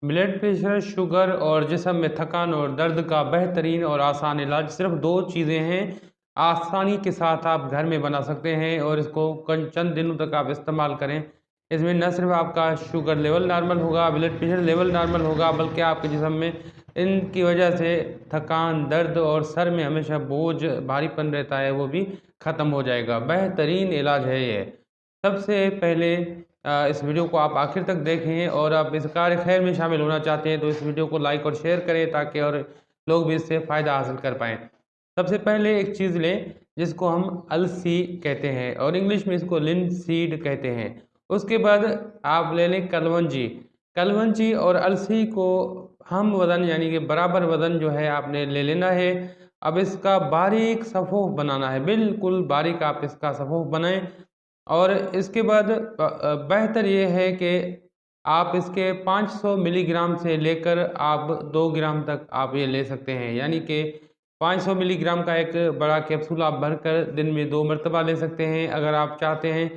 Blood pressure, sugar और जिस्म में थकान और दर्द का बेहतरीन और आसान इलाज सिर्फ 2 चीज़ें हैं। आसानी के साथ आप घर में बना सकते हैं और इसको चंद दिनों तक आप इस्तेमाल करें। इसमें न सिर्फ आपका शुगर लेवल नॉर्मल होगा, ब्लड प्रेशर लेवल नॉर्मल होगा, बल्कि आपके जिस्म में इनकी वजह से थकान, दर्द और सर में हमेशा बोझ, भारीपन रहता है, वो भी ख़त्म हो जाएगा। बेहतरीन इलाज है ये। सबसे पहले इस वीडियो को आप आखिर तक देखें और आप इस कार्य खैर में शामिल होना चाहते हैं तो इस वीडियो को लाइक और शेयर करें ताकि और लोग भी इससे फ़ायदा हासिल कर पाएँ। सबसे पहले एक चीज़ लें जिसको हम अलसी कहते हैं और इंग्लिश में इसको लिनसीड कहते हैं। उसके बाद आप ले लें कलवंजी। कलवंजी और अलसी को हम वज़न यानी कि बराबर वज़न जो है आपने ले लेना है। अब इसका बारीक सफ़ूफ बनाना है, बिल्कुल बारीक आप इसका सफ़ूफ बनाएँ और इसके बाद बेहतर ये है कि आप इसके 500 मिलीग्राम से लेकर आप 2 ग्राम तक आप ये ले सकते हैं। यानी कि 500 मिलीग्राम का एक बड़ा कैप्सूल आप भरकर दिन में 2 मरतबा ले सकते हैं। अगर आप चाहते हैं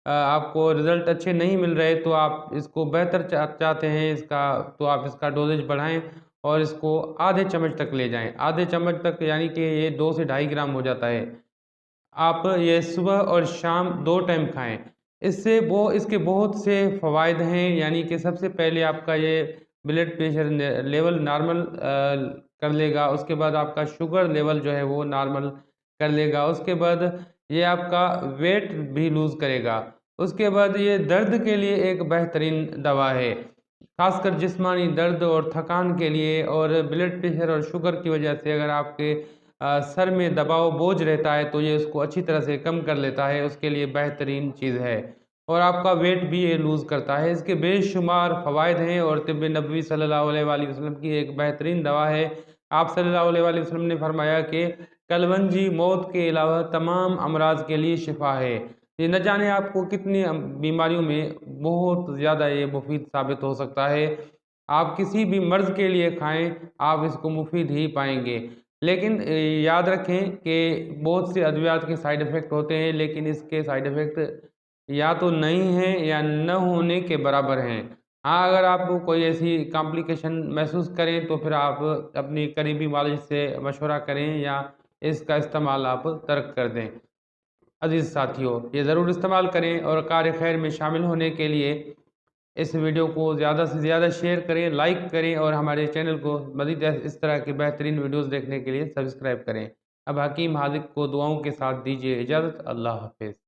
आपको रिज़ल्ट अच्छे नहीं मिल रहे तो आप इसको बेहतर चाहते हैं इसका तो आप इसका डोज़ेज बढ़ाएँ और इसको आधे चम्मच तक ले जाएँ। आधे चम्मच तक यानी कि ये 2 से ढाई ग्राम हो जाता है। आप ये सुबह और शाम 2 टाइम खाएँ। इसके बहुत से फ़वाइद हैं, यानी कि सबसे पहले आपका ये ब्लड प्रेशर लेवल नॉर्मल कर लेगा। उसके बाद आपका शुगर लेवल जो है वो नॉर्मल कर लेगा। उसके बाद ये आपका वेट भी लूज़ करेगा। उसके बाद ये दर्द के लिए एक बेहतरीन दवा है, ख़ासकर जिस्मानी दर्द और थकान के लिए। और ब्लड प्रेशर और शुगर की वजह से अगर आपके सर में दबाव बोझ रहता है तो ये उसको अच्छी तरह से कम कर लेता है, उसके लिए बेहतरीन चीज़ है। और आपका वेट भी ये लूज़ करता है। इसके बेशुमार फ़वाइद हैं और तिब्ब नबवी सल्लल्लाहु अलैहि वसल्लम की एक बेहतरीन दवा है। आप सल्लल्लाहु अलैहि वसल्लम ने फरमाया कि कलवंजी मौत के अलावा तमाम अमराज़ के लिए शिफ़ा है। ये न जाने आपको कितनी बीमारियों में बहुत ज़्यादा ये मुफ़ीद साबित हो सकता है। आप किसी भी मर्ज़ के लिए खाएँ, आप इसको मुफ़ीद ही पाएँगे। लेकिन याद रखें कि बहुत से अद्वियात के साइड इफ़ेक्ट होते हैं, लेकिन इसके साइड इफ़ेक्ट या तो नहीं हैं या न होने के बराबर हैं। हाँ, अगर आप कोई ऐसी कॉम्प्लिकेशन महसूस करें तो फिर आप अपनी करीबी मालिज से मशवरा करें या इसका इस्तेमाल आप तर्क कर दें। अज़ीज़ साथियों, ये ज़रूर इस्तेमाल करें और कार्य खैर में शामिल होने के लिए इस वीडियो को ज़्यादा से ज़्यादा शेयर करें, लाइक करें और हमारे चैनल को मज़ीद इस तरह की बेहतरीन वीडियोज़ देखने के लिए सब्सक्राइब करें। अब हकीम हाज़िक को दुआओं के साथ दीजिए इजाज़त। अल्लाह हाफ़िज़।